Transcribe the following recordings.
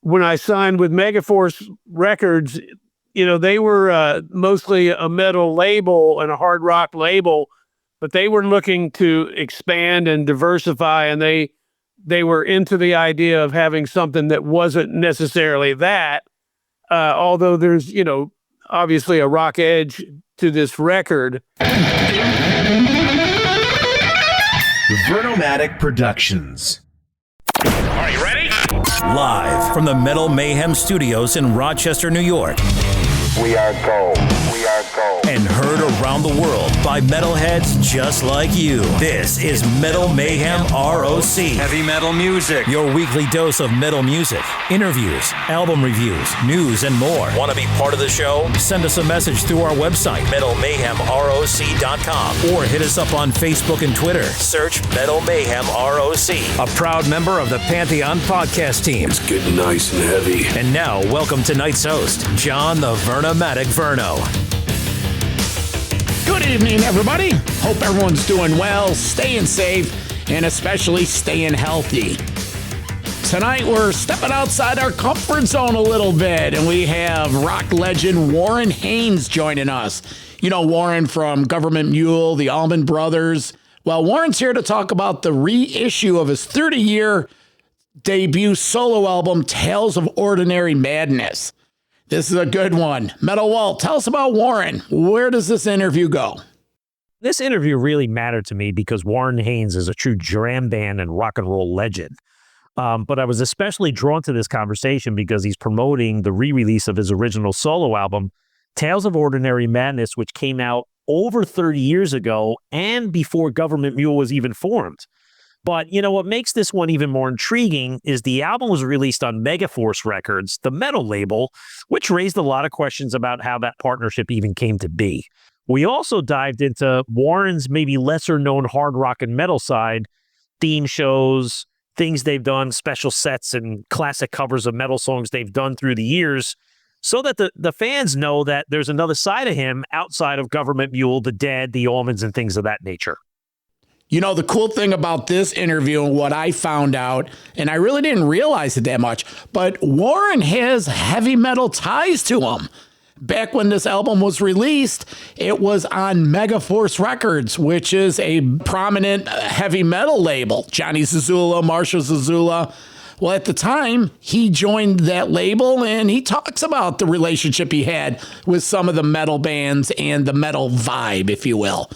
when I signed with Megaforce Records, they were mostly a metal label and a hard rock label, but they were looking to expand and diversify, and they were into the idea of having something that wasn't necessarily that, although there's, obviously a rock edge to this record. Vernomatic Productions. Are you ready? Live from the Metal Mayhem Studios in Rochester, New York. We are go. We are go. And heard around the world by metalheads just like you. This is Metal Mayhem ROC. Heavy metal music. Your weekly dose of metal music, interviews, album reviews, news, and more. Want to be part of the show? Send us a message through our website, metalmayhemroc.com, or hit us up on Facebook and Twitter. Search Metal Mayhem ROC, a proud member of the Pantheon podcast team. It's getting nice and heavy. And now, welcome tonight's host, John the Vernomatic Verno. Good evening, everybody. Hope everyone's doing well, staying safe, and especially staying healthy. Tonight, we're stepping outside our comfort zone a little bit, and we have rock legend Warren Haynes joining us. You know Warren from Gov't, Mule, the Allman Brothers. Well, Warren's here to talk about the reissue of his 30-year debut solo album, Tales of Ordinary Madness. This is a good one. Metal Walt, tell us about Warren. Where does this interview go? This interview really mattered to me because Warren Haynes is a true jam band and rock and roll legend. But I was especially drawn to this conversation because he's promoting the re-release of his original solo album, Tales of Ordinary Madness, which came out over 30 years ago and before Gov't Mule was even formed. But, what makes this one even more intriguing is the album was released on Megaforce Records, the metal label, which raised a lot of questions about how that partnership even came to be. We also dived into Warren's maybe lesser-known hard rock and metal side, theme shows, things they've done, special sets, and classic covers of metal songs they've done through the years, so that the fans know that there's another side of him outside of Gov't Mule, the Dead, the Allmans, and things of that nature. The cool thing about this interview and what I found out, and I really didn't realize it that much, but Warren has heavy metal ties to him. Back when this album was released, it was on Megaforce Records, which is a prominent heavy metal label. Johnny Zazula, Marshall Zazula. Well, at the time, he joined that label, and he talks about the relationship he had with some of the metal bands and the metal vibe, if you will.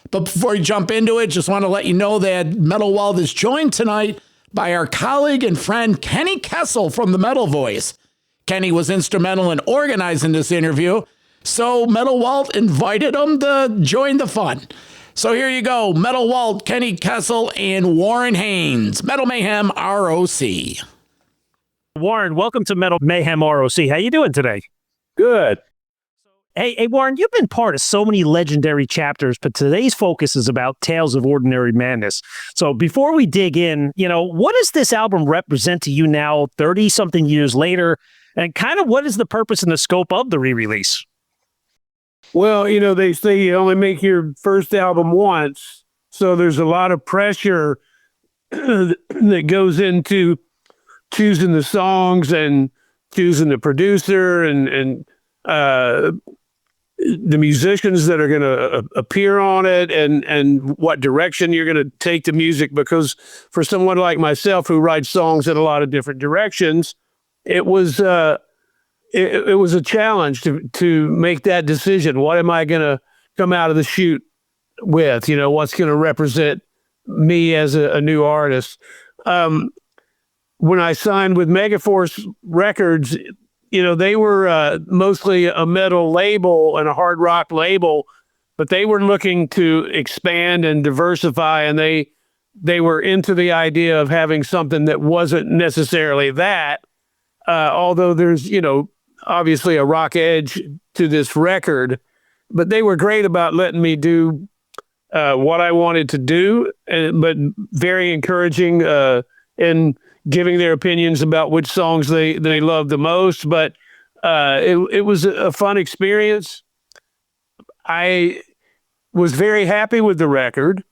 But before we jump into it, just want to let you know that Metal Walt is joined tonight by our colleague and friend Kenny Kessel from the Metal Voice. Kenny was instrumental in organizing this interview, so Metal Walt invited him to join the fun. So here you go, Metal Walt, Kenny Kessel, and Warren Haynes, Metal Mayhem ROC. Warren, welcome to Metal Mayhem ROC. How you doing today? Good. Hey, Warren, you've been part of so many legendary chapters, but today's focus is about Tales of Ordinary Madness. So before we dig in, what does this album represent to you now, 30-something years later, and kind of what is the purpose and the scope of the re-release? Well, they say you only make your first album once, so there's a lot of pressure that goes into choosing the songs and choosing the producer and the musicians that are going to appear on it and what direction you're going to take the music, because for someone like myself who writes songs in a lot of different directions, it was a challenge to make that decision. What am I going to come out of the chute with? What's going to represent me as a new artist? When I signed with Megaforce Records, they were mostly a metal label and a hard rock label, but they were looking to expand and diversify, and they were into the idea of having something that wasn't necessarily that, although there's, obviously a rock edge to this record, but they were great about letting me do what I wanted to do, but very encouraging in giving their opinions about which songs they love the most. But it was a fun experience. I was very happy with the record,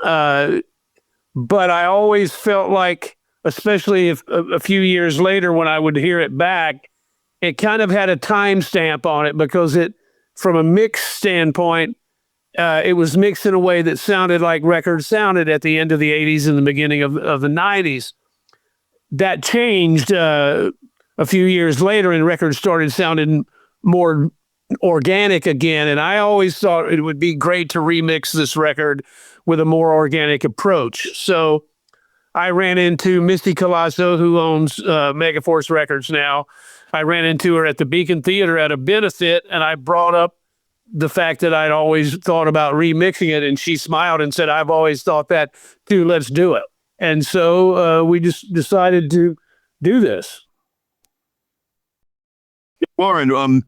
but I always felt like especially if a few years later when I would hear it back, it kind of had a timestamp on it because it, from a mix standpoint, it was mixed in a way that sounded like records sounded at the end of the 80s and the beginning of the 90s. That changed a few years later, and records started sounding more organic again. And I always thought it would be great to remix this record with a more organic approach. So I ran into Misty Colasso, who owns Megaforce Records now. I ran into her at the Beacon Theater at a benefit, and I brought up the fact that I'd always thought about remixing it, and she smiled and said, "I've always thought that too, let's do it." And so we just decided to do this. Warren,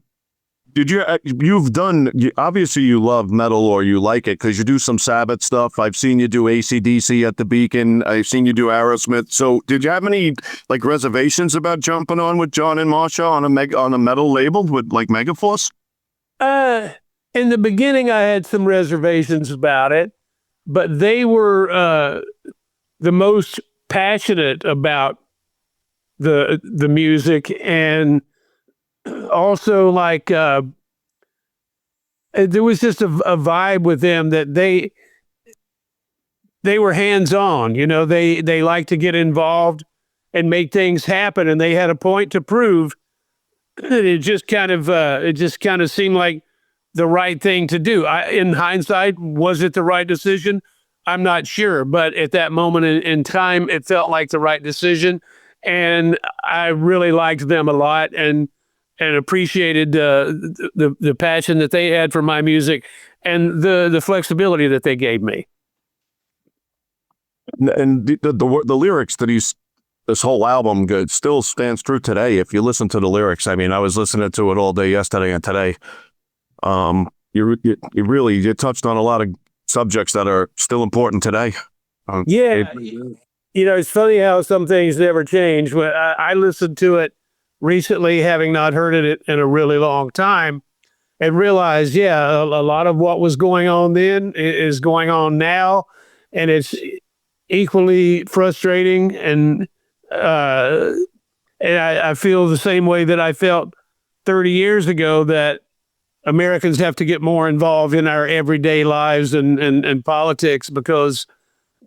you've done, obviously you love metal or you like it because you do some Sabbath stuff. I've seen you do AC/DC at the Beacon. I've seen you do Aerosmith. So did you have any like reservations about jumping on with John and Marsha on a metal label with like Megaforce? In the beginning, I had some reservations about it, but they were the most passionate about the music, and also like there was just a vibe with them that they were hands-on. You know, they like to get involved and make things happen, and they had a point to prove. It just kind of seemed like the right thing to do. In hindsight, was it the right decision? I'm not sure, but at that moment in time, it felt like the right decision, and I really liked them a lot and appreciated the passion that they had for my music and the flexibility that they gave me. And the lyrics that this whole album still stands true today. If you listen to the lyrics, I mean, I was listening to it all day yesterday and today. You touched on a lot of subjects that are still important today. It's funny how some things never change. When I listened to it recently, having not heard it in a really long time, and realized, a lot of what was going on then is going on now, and it's equally frustrating. And I feel the same way that I felt 30 years ago, that Americans have to get more involved in our everyday lives and politics, because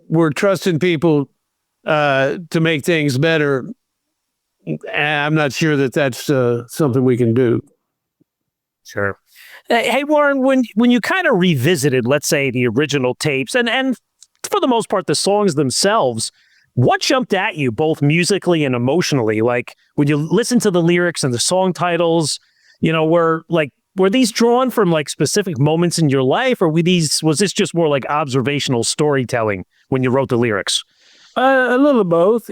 we're trusting people to make things better. I'm not sure that that's something we can do. Sure. Hey, Warren, when you kind of revisited, let's say, the original tapes and for the most part, the songs themselves, what jumped at you both musically and emotionally? Like when you listen to the lyrics and the song titles, were these drawn from like specific moments in your life, or was this just more like observational storytelling when you wrote the lyrics? A little of both,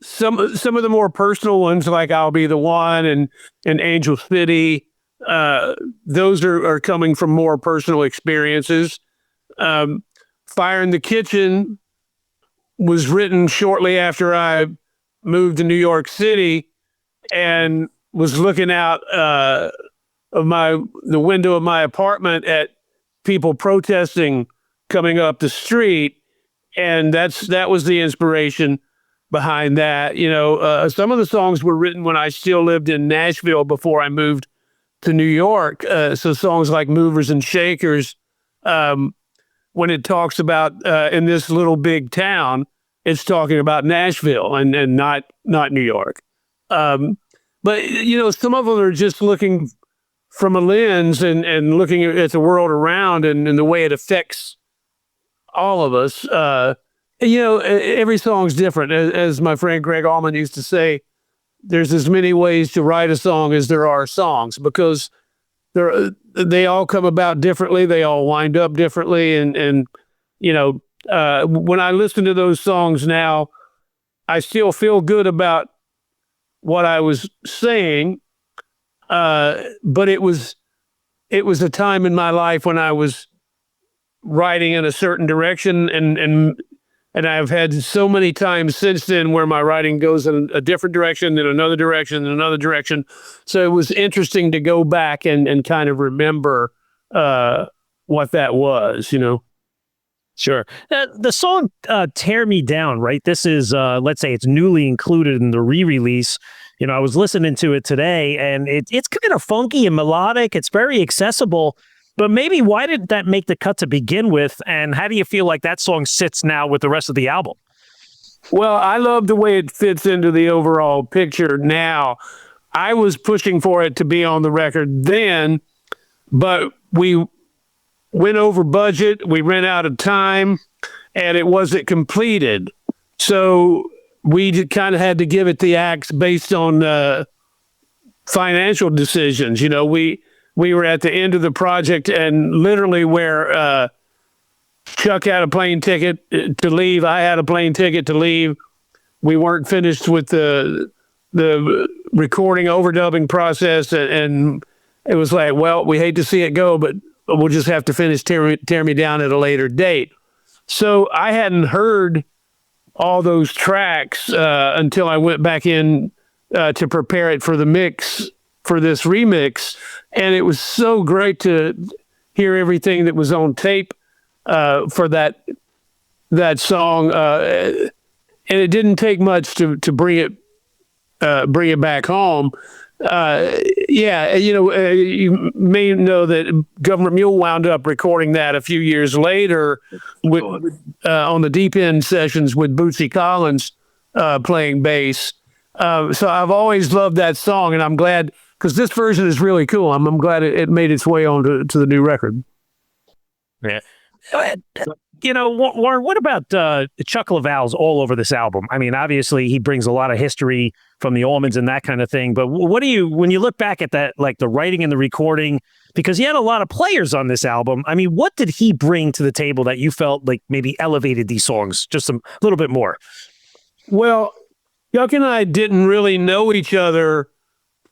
some of the more personal ones, like "I'll Be the One" and "Angel City," those are coming from more personal experiences. "Fire in the Kitchen" was written shortly after I moved to New York City, and was looking out of the window of my apartment at people protesting coming up the street, and that was the inspiration behind that. Some of the songs were written when I still lived in Nashville before I moved to New York. So songs like "Movers and Shakers," when it talks about in this little big town, it's talking about Nashville and not New York. But, some of them are just looking from a lens and looking at the world around and the way it affects all of us. Every song's different. As my friend Greg Allman used to say, there's as many ways to write a song as there are songs, because they all come about differently. They all wind up differently. And when I listen to those songs now, I still feel good about what I was saying, but it was a time in my life when I was writing in a certain direction, and I've had so many times since then where my writing goes in a different direction, then another direction, then another direction. So it was interesting to go back and kind of remember what that was. Sure. The song Tear Me Down, right? This is, let's say it's newly included in the re-release. You know, I was listening to it today, and it's kind of funky and melodic. It's very accessible, but maybe why did that make the cut to begin with? And how do you feel like that song sits now with the rest of the album? Well, I love the way it fits into the overall picture now. I was pushing for it to be on the record then, but we went over budget, we ran out of time, and it wasn't completed. So we kind of had to give it the axe based on financial decisions. You know, we were at the end of the project, and literally where Chuck had a plane ticket to leave, I had a plane ticket to leave. We weren't finished with the recording overdubbing process, and it was like, well, we hate to see it go, but we'll just have to finish Tear Me Down at a later date. So I hadn't heard all those tracks until I went back in to prepare it for the mix, for this remix. And it was so great to hear everything that was on tape for that song. And it didn't take much to bring it back home. You may know that Gov't Mule wound up recording that a few years later on the deep end sessions with Bootsy Collins playing bass. So I've always loved that song, and I'm glad, because this version is really cool. I'm glad it made its way on to the new record. Yeah. You know, Warren, what about Chuck Leavell's all over this album? I mean, obviously, he brings a lot of history from the Allmans and that kind of thing. But what do you, when you look back at that, like the writing and the recording, because he had a lot of players on this album, I mean, what did he bring to the table that you felt like maybe elevated these songs just a little bit more? Well, Chuck and I didn't really know each other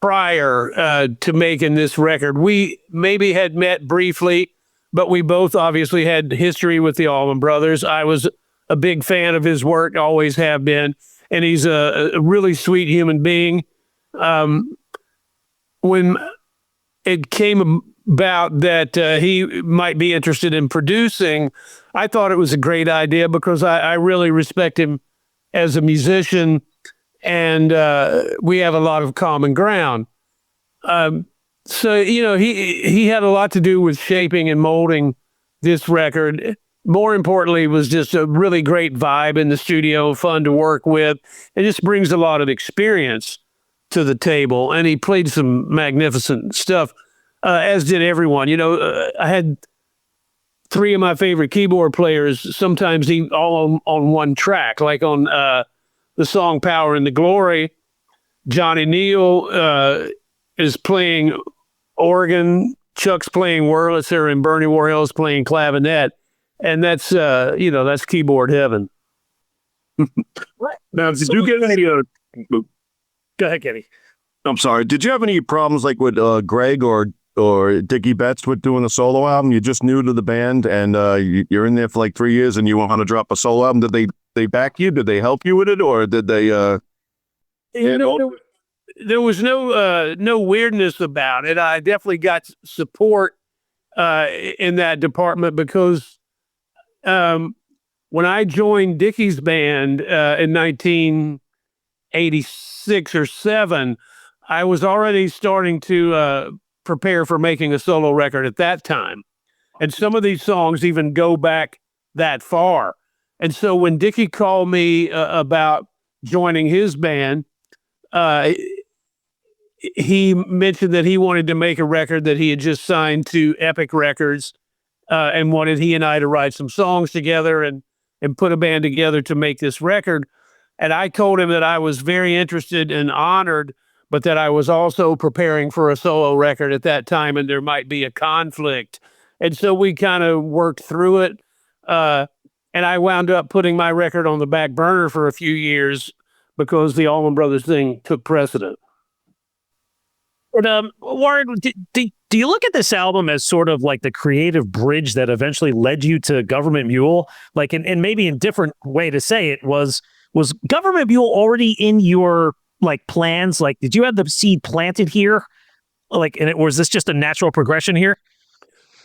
prior to making this record. We maybe had met briefly, but we both obviously had history with the Allman Brothers. I was a big fan of his work, always have been, and he's a really sweet human being. When it came about that he might be interested in producing, I thought it was a great idea because I really respect him as a musician, and we have a lot of common ground. So, you know, he had a lot to do with shaping and molding this record. More importantly, it was just a really great vibe in the studio, fun to work with. It just brings a lot of experience to the table. And he played some magnificent stuff, as did everyone. You know, I had three of my favorite keyboard players, sometimes all on one track, like on the song Power and the Glory. Johnny Neal is playing organ, Chuck's playing Wurlitzer, and Bernie Worrell's playing clavinet. And that's, that's keyboard heaven. Now, did you get any... Go ahead, Kenny. I'm sorry. Did you have any problems like with Greg or Dickie Betts with doing a solo album? You're just new to the band, and you're in there for like 3 years, and you want to drop a solo album. Did they back you? Did they help you with it, or did they? There was no weirdness about it. I definitely got support in that department because when I joined Dickie's band in 1986 or 7, I was already starting to prepare for making a solo record at that time. And some of these songs even go back that far. And so when Dickie called me about joining his band, he mentioned that he wanted to make a record that he had just signed to Epic Records and wanted he and I to write some songs together and put a band together to make this record. And I told him that I was very interested and honored, but that I was also preparing for a solo record at that time, and there might be a conflict. And so we kind of worked through it. And I wound up putting my record on the back burner for a few years because the Allman Brothers thing took precedent. But Warren, do you look at this album as sort of like the creative bridge that eventually led you to Gov't Mule? Like, and maybe a different way to say it was Gov't Mule already in your like plans? Like, did you have the seed planted here? Like, and was this just a natural progression here?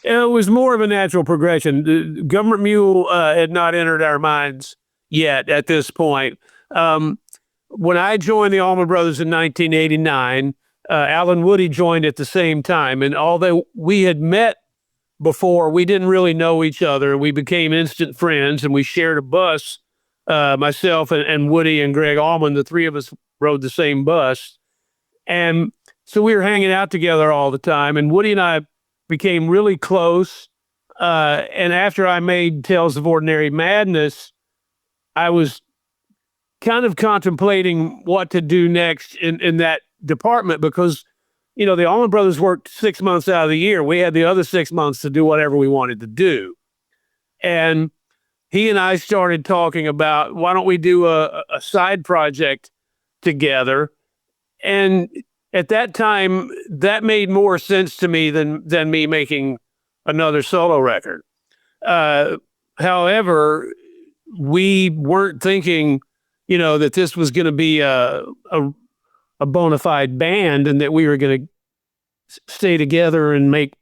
It was more of a natural progression. The Gov't Mule had not entered our minds yet at this point. When I joined the Allman Brothers in 1989, Alan Woody joined at the same time. And although we had met before, we didn't really know each other. We became instant friends, and we shared a bus. Myself and Woody and Greg Allman, the three of us rode the same bus. And so we were hanging out together all the time. And Woody and I became really close. And after I made Tales of Ordinary Madness, I was kind of contemplating what to do next in that department because, you know, the Allman Brothers worked 6 months out of the year. We had the other 6 months to do whatever we wanted to do. And he and I started talking about, why don't we do a side project together? And at that time, that made more sense to me than me making another solo record. However, we weren't thinking, you know, that this was going to be a bona fide band and that we were going to stay together and make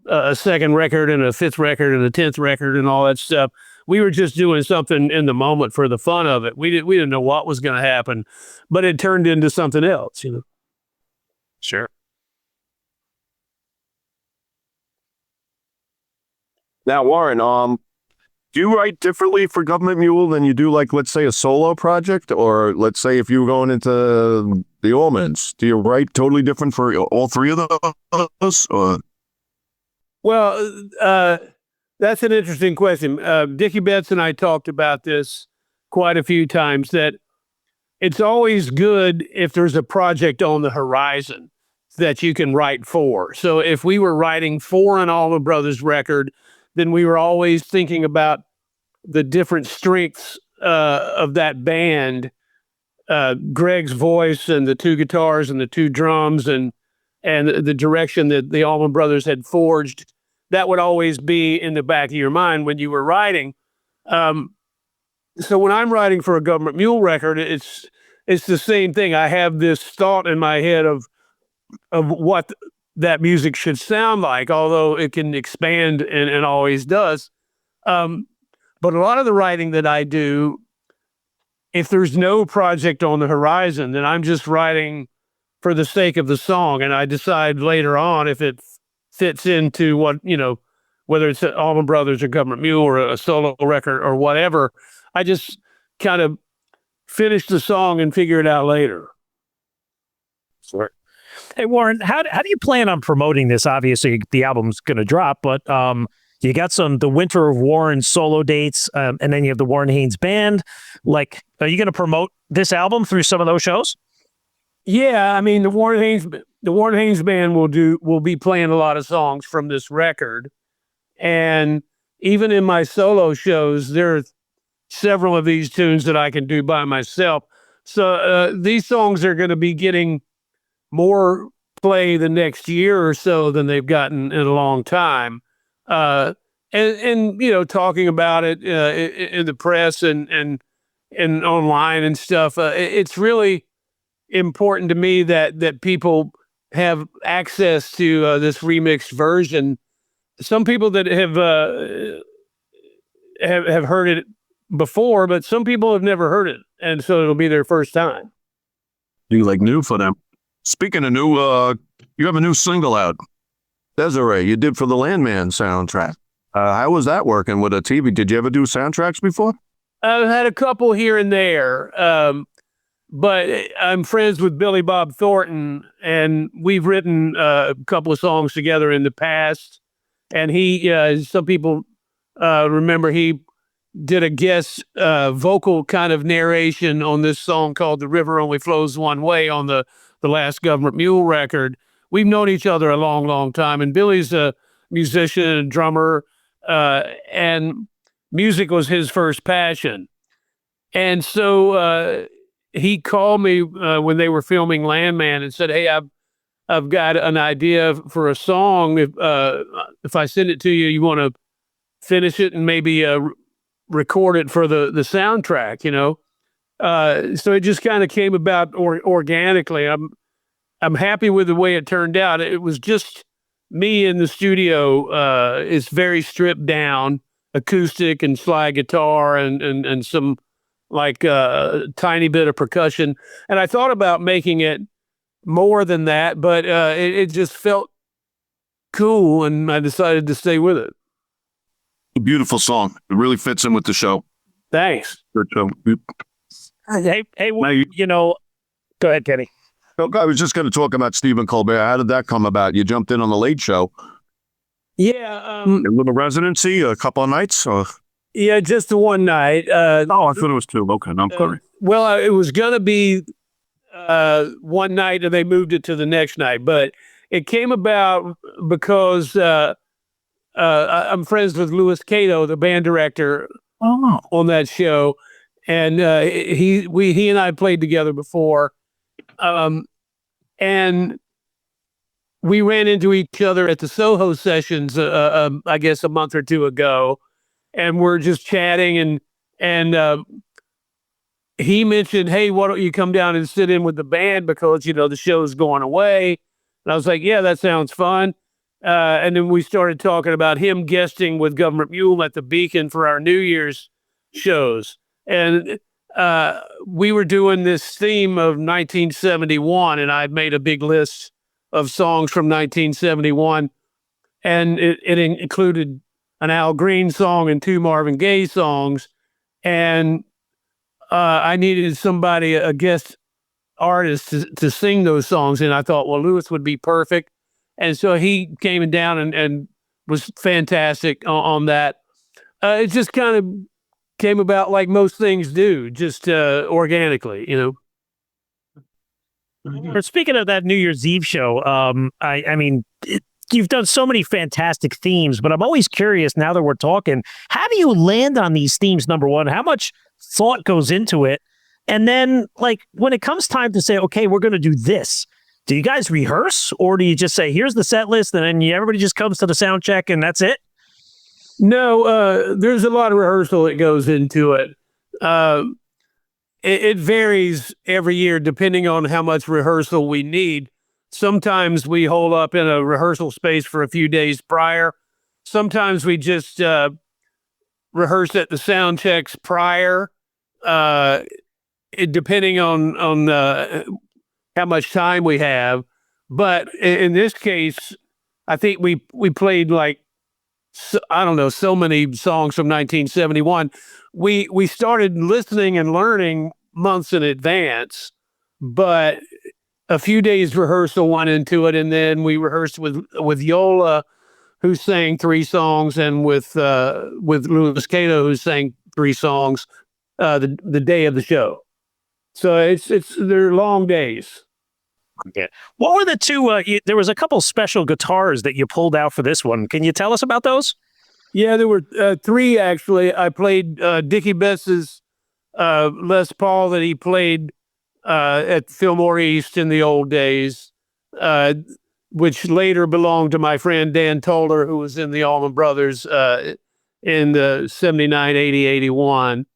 a second record and a fifth record and a 10th record and all that stuff. We were just doing something in the moment for the fun of it. We didn't know what was going to happen, but it turned into something else, you know. Sure. Now, Warren, do you write differently for Gov't Mule than you do, like, let's say, a solo project? Or let's say if you were going into the Allmans, do you write totally different for all three of those? Or? Well, that's an interesting question. Dickie Betts and I talked about this quite a few times, that it's always good if there's a project on the horizon that you can write for. So if we were writing for an Allman Brothers record, then we were always thinking about the different strengths of that band, Greg's voice and the two guitars and the two drums and the direction that the Allman Brothers had forged. That would always be in the back of your mind when you were writing. So when I'm writing for a Gov't Mule record, it's the same thing. I have this thought in my head of what that music should sound like, although it can expand and always does. But a lot of the writing that I do, if there's no project on the horizon, then I'm just writing for the sake of the song. And I decide later on if it fits into what, you know, whether it's Allman Brothers or Gov't Mule or a solo record or whatever. I just kind of finish the song and figure it out later. Sure. Hey, Warren, how do you plan on promoting this? Obviously, the album's going to drop, but you got the Winter of Warren solo dates, and then you have the Warren Haynes Band. Like, are you going to promote this album through some of those shows? Yeah, I mean, the Warren Haynes Band will be playing a lot of songs from this record, and even in my solo shows, there are several of these tunes that I can do by myself. So these songs are going to be getting more play the next year or so than they've gotten in a long time. And you know, talking about it in the press and online and stuff, it's really important to me that people have access to this remixed version. Some people that have heard it before, but some people have never heard it, and so it'll be their first time. You like new for them. Speaking of new, you have a new single out, Desiree. You did for the Landman soundtrack. How was that working with a TV? Did you ever do soundtracks before? I've had a couple here and there, but I'm friends with Billy Bob Thornton, and we've written a couple of songs together in the past. And he, some people remember he did a guest vocal kind of narration on this song called "The River Only Flows One Way" on the last Gov't Mule record. We've known each other a long, long time, and Billy's a musician and drummer, and music was his first passion. And so he called me when they were filming Landman and said, "Hey, I've got an idea for a song. If I send it to you, you want to finish it and maybe record it for the soundtrack, you know?" So it just kind of came about organically. I'm happy with the way it turned out. It was just me in the studio is very stripped down, acoustic and slide guitar and some like tiny bit of percussion. And I thought about making it more than that, but it just felt cool, and I decided to stay with it. A beautiful song. It really fits in with the show. Thanks. Good show. Hey, Now you- go ahead, Kenny. I was just going to talk about Stephen Colbert. How did that come about? You jumped in on the Late Show. Yeah. A little residency, a couple of nights? Yeah, just the one night. I thought it was two. Okay, no, I'm sorry. Well, it was going to be one night, and they moved it to the next night. But it came about because I'm friends with Louis Cato, the band director on that show, and he and I played together before, and we ran into each other at the Soho sessions, I guess a month or two ago, and we're just chatting, and he mentioned, "Hey, why don't you come down and sit in with the band because the show's going away?" And I was like, "Yeah, that sounds fun." And then we started talking about him guesting with Gov't Mule at the Beacon for our New Year's shows, and we were doing this theme of 1971, and I made a big list of songs from 1971, and it included an Al Green song and two Marvin Gaye songs, and I needed somebody, a guest artist, to sing those songs, and I thought, well, Louis would be perfect, and so he came down and was fantastic on that. It just kind of came about like most things do, just organically, Speaking of that New Year's Eve show, I mean, you've done so many fantastic themes, but I'm always curious now that we're talking, how do you land on these themes, number one? How much thought goes into it? And then, like, when it comes time to say, okay, we're going to do this, do you guys rehearse, or do you just say, here's the set list, and then everybody just comes to the sound check and that's it? No, there's a lot of rehearsal that goes into it. It varies every year depending on how much rehearsal we need. Sometimes we hold up in a rehearsal space for a few days prior. Sometimes we just rehearse at the sound checks prior, depending on how much time we have. But in this case, I think we played like, I don't know, so many songs from 1971. We started listening and learning months in advance, but a few days rehearsal went into it, and then we rehearsed with Yola, who sang 3 songs, and with Louis Cato, who sang 3 songs the day of the show. So they're long days. Yeah. What were the two? There was a couple special guitars that you pulled out for this one. Can you tell us about those? Yeah, there were 3 actually. I played Dickie Best's Les Paul that he played at Fillmore East in the old days, which later belonged to my friend Dan Toller, who was in the Allman Brothers in the 79, 80, 81.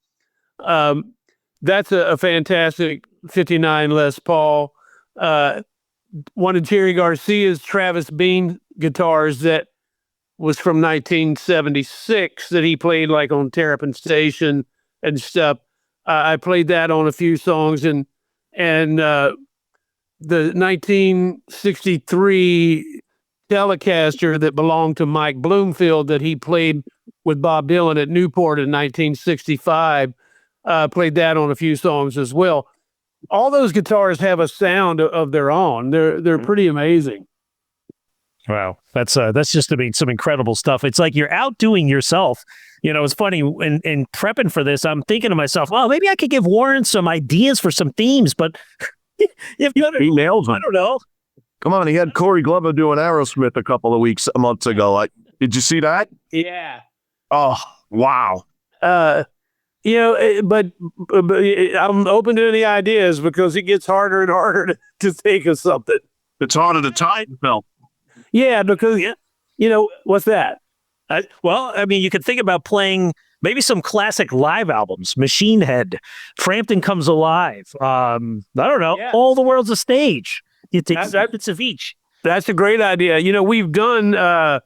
That's a fantastic 59 Les Paul. One of Jerry Garcia's Travis Bean guitars that was from 1976 that he played like on Terrapin Station and stuff. I played that on a few songs, and the 1963 Telecaster that belonged to Mike Bloomfield that he played with Bob Dylan at Newport in 1965, played that on a few songs as well. All those guitars have a sound of their own. They're pretty amazing. Wow, that's just, I mean, some incredible stuff. It's like you're outdoing yourself. It's funny, in prepping for this, I'm thinking to myself, well, maybe I could give Warren some ideas for some themes, but if you He nails it. I don't know. Come on, he had Corey Glover doing Aerosmith a couple of months ago. Did you see that? Yeah. Oh, wow. But I'm open to any ideas because it gets harder and harder to think of something. It's harder to time, Phil. Yeah, because, what's that? Well, I mean, you could think about playing maybe some classic live albums, Machine Head, Frampton Comes Alive. I don't know, Yeah. All the World's a Stage. You take bits of each. That's a great idea. You know, we've done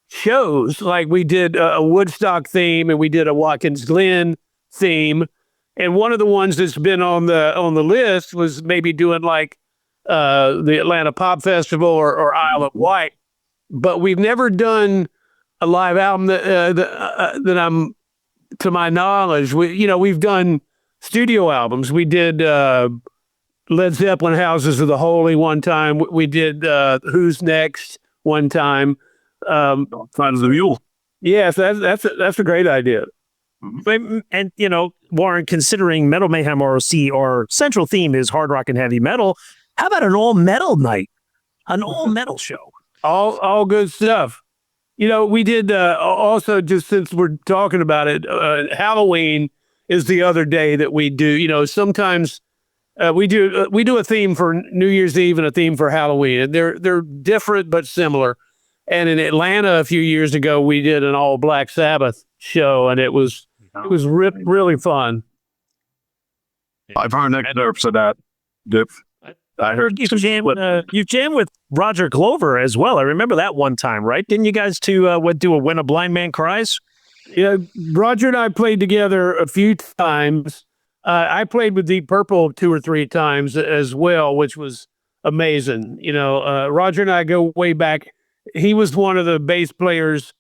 shows like we did a Woodstock theme and we did a Watkins Glen theme. And one of the ones that's been on the list was maybe doing like the Atlanta Pop Festival or Isle of Wight. But we've never done a live album that I'm, to my knowledge. We've done studio albums. We did Led Zeppelin Houses of the Holy one time. We did Who's Next one time. Signs of the Mule. Yes, that's a great idea. And, Warren, considering Metal Mayhem ROC, our central theme is hard rock and heavy metal, how about an all-metal night? An all-metal show? All good stuff. We did also, just since we're talking about it, Halloween is the other day that we do. Sometimes we do a theme for New Year's Eve and a theme for Halloween, and they're different but similar. And in Atlanta a few years ago, we did an all Black Sabbath show, and it was really fun. I've heard excerpts of that. Dip. I heard you jammed with Roger Glover as well. I remember that one time, right? Didn't you guys do a When a Blind Man Cries? Yeah, Roger and I played together a few times. I played with Deep Purple 2 or 3 times as well, which was amazing. Roger and I go way back. He was one of the bass players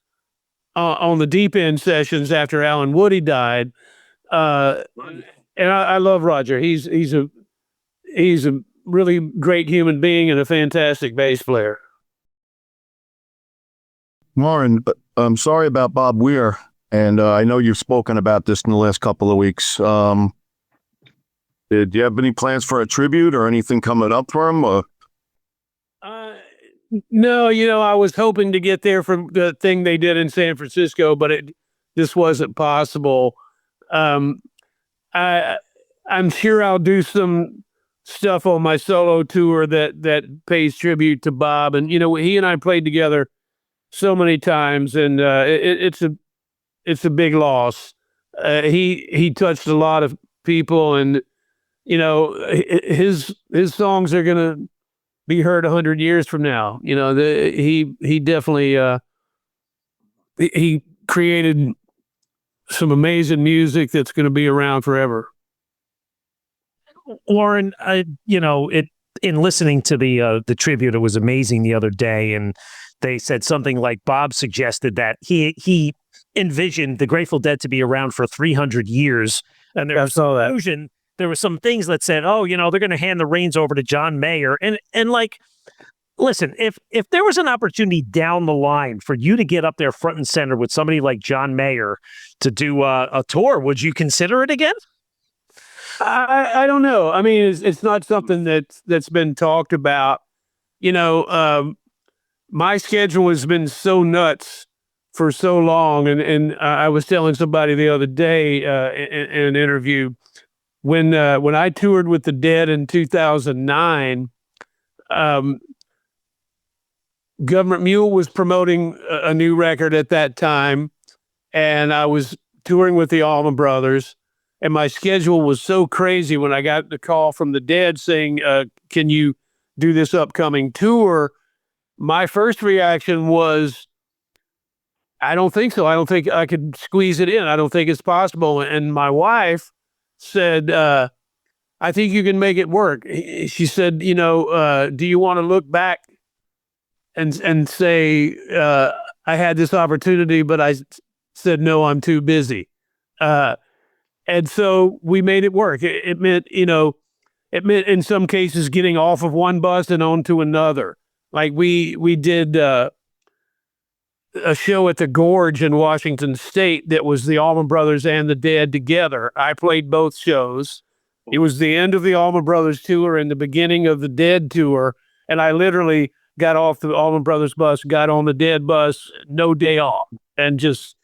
on the Deep End sessions after Alan Woody died. And I love Roger. He's a really great human being and a fantastic bass player. Warren, I'm sorry about Bob Weir, and I know you've spoken about this in the last couple of weeks. Did you have any plans for a tribute or anything coming up for him? No, I was hoping to get there for the thing they did in San Francisco, but it just wasn't possible. I'm sure I'll do some stuff on my solo tour that pays tribute to Bob. And, he and I played together so many times, and it's a big loss. He touched a lot of people, and, his songs are going to be heard 100 years from now. He definitely, he created some amazing music that's going to be around forever. Warren, in listening to the tribute, it was amazing the other day, and they said something like Bob suggested that he envisioned the Grateful Dead to be around for 300 years, and there were some things that said, they're going to hand the reins over to John Mayer, and like, listen, if there was an opportunity down the line for you to get up there front and center with somebody like John Mayer to do a tour, would you consider it again? I don't know. I mean, it's not something that's been talked about. My schedule has been so nuts for so long, and I was telling somebody the other day in an interview when I toured with the Dead in 2009. Gov't Mule was promoting a new record at that time, and I was touring with the Allman Brothers. And my schedule was so crazy when I got the call from the Dead saying, can you do this upcoming tour? My first reaction was, I don't think so. I don't think I could squeeze it in. I don't think it's possible. And my wife said, I think you can make it work. She said, do you want to look back and say, I had this opportunity, but I said, no, I'm too busy. And so we made it work. It meant in some cases getting off of one bus and onto another. Like we did a show at the Gorge in Washington State that was the Allman Brothers and the Dead together. I played both shows. It was the end of the Allman Brothers tour and the beginning of the Dead tour. And I literally got off the Allman Brothers bus, got on the Dead bus, no day off, and just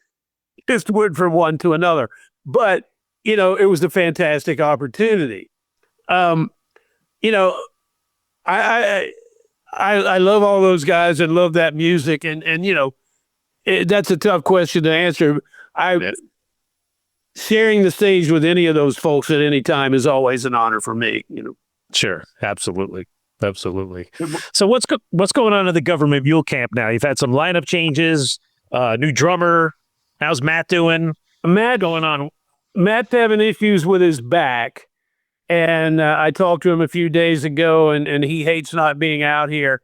went from one to another. But it was a fantastic opportunity. I love all those guys and love that music. And that's a tough question to answer. Sharing the stage with any of those folks at any time is always an honor for me. Sure. Absolutely. Absolutely. So what's going on in the Government Mule camp now? You've had some lineup changes, new drummer. How's Matt doing? Matt Going on? Matt's having issues with his back, and I talked to him a few days ago, and he hates not being out here.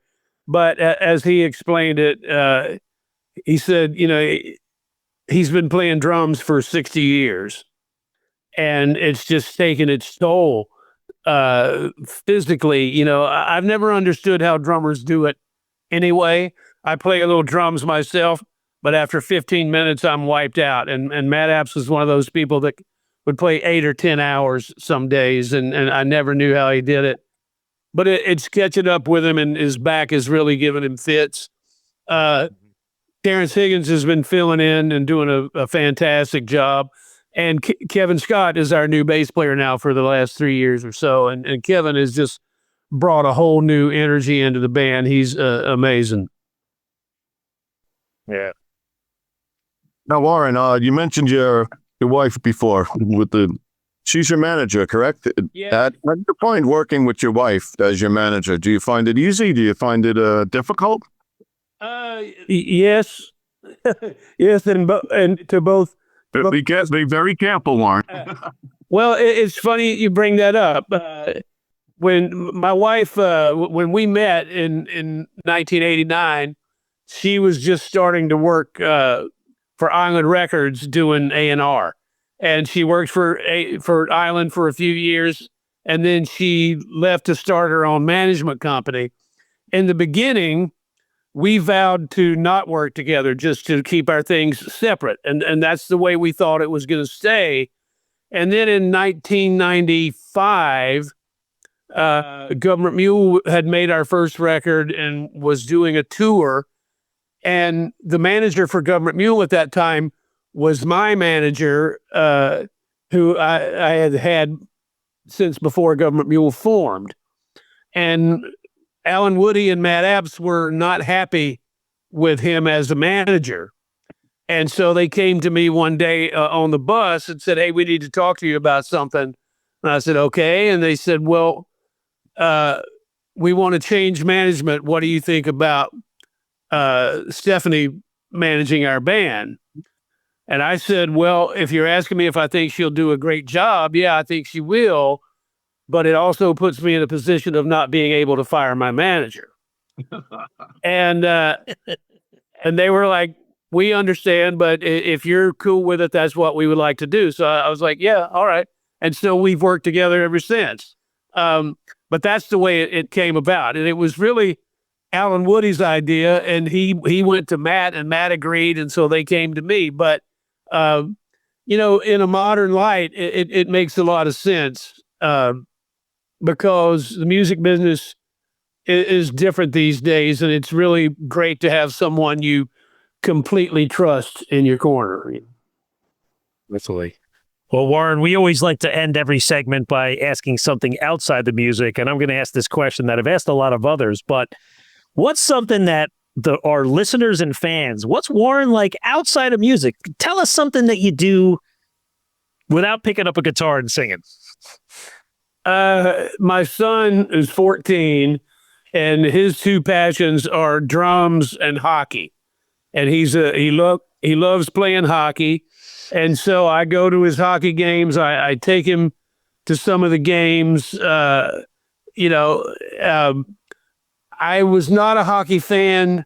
But as he explained it, he said, he's been playing drums for 60 years, and it's just taken its toll physically. I've never understood how drummers do it anyway. I play a little drums myself, but after 15 minutes, I'm wiped out. And Matt Apps was one of those people that would play 8 or 10 hours some days, and I never knew how he did it. But it's catching up with him, and his back is really giving him fits. Terrence Higgins has been filling in and doing a fantastic job. And Kevin Scott is our new bass player now for the last 3 years or so. And Kevin has just brought a whole new energy into the band. He's amazing. Yeah. Now, Warren, you mentioned your wife before she's your manager, correct? Yeah. How do you find working with your wife as your manager? Do you find it easy? Do you find it difficult? Yes. Yes, and to both. Be very careful, Warren. Well, it's funny you bring that up. When my wife, when we met in 1989, she was just starting to work for Island Records doing A&R, and she worked for Island for a few years, and then she left to start her own management company. In the beginning, we vowed to not work together, just to keep our things separate. And that's the way we thought it was going to stay. And then in 1995, Gov't Mule had made our first record and was doing a tour. And the manager for Gov't Mule at that time was my manager, who I had since before Gov't Mule formed. And Alan Woody and Matt Apps were not happy with him as a manager. And so they came to me one day on the bus and said, "Hey, we need to talk to you about something." And I said, "Okay." And they said, "Well, we want to change management. What do you think about Stephanie managing our band?" And I said, "Well, if you're asking me if I think she'll do a great job, yeah, I think she will. But it also puts me in a position of not being able to fire my manager." And they were like, "We understand, but if you're cool with it, that's what we would like to do." So I was like, "Yeah, all right." And so we've worked together ever since. But that's the way it came about. And it was really Alan Woody's idea, and he went to Matt, and Matt agreed, and so they came to me. But, in a modern light, it makes a lot of sense. Because the music business is different these days, and it's really great to have someone you completely trust in your corner. Absolutely. Well, Warren, we always like to end every segment by asking something outside the music, and I'm going to ask this question that I've asked a lot of others, but what's something that our listeners and fans, what's Warren like outside of music? Tell us something that you do without picking up a guitar and singing. My son is 14, and his two passions are drums and hockey. And he loves playing hockey. And so I go to his hockey games. I take him to some of the games. I was not a hockey fan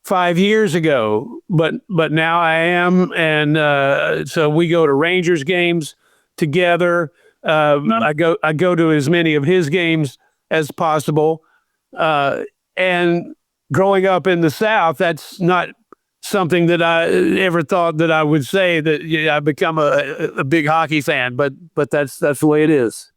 5 years ago, but now I am. And so we go to Rangers games together. I go to as many of his games as possible. And growing up in the South, that's not something that I ever thought that I would say that I become a big hockey fan, but that's the way it is.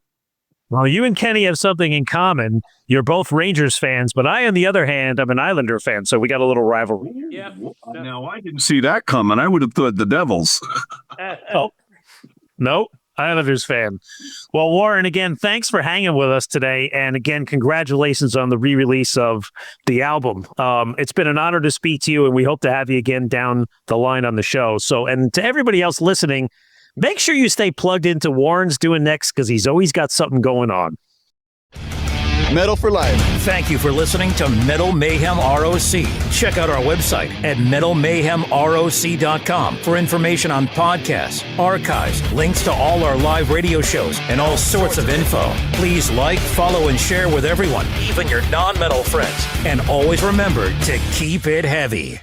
Well, you and Kenny have something in common. You're both Rangers fans, but I, on the other hand, I'm an Islander fan, so we got a little rivalry. Yeah. Now, I didn't see that coming. I would have thought the Devils. Oh, no. Islanders fan. Well, Warren, again, thanks for hanging with us today. And again, congratulations on the re-release of the album. It's been an honor to speak to you, and we hope to have you again down the line on the show. So, and to everybody else listening, make sure you stay plugged into Warren's doing next, because he's always got something going on. Metal for life. Thank you for listening to Metal Mayhem ROC. Check out our website at metalmayhemroc.com for information on podcasts, archives, links to all our live radio shows, and all sorts of info. Please like, follow, and share with everyone, even your non-metal friends. And always remember to keep it heavy.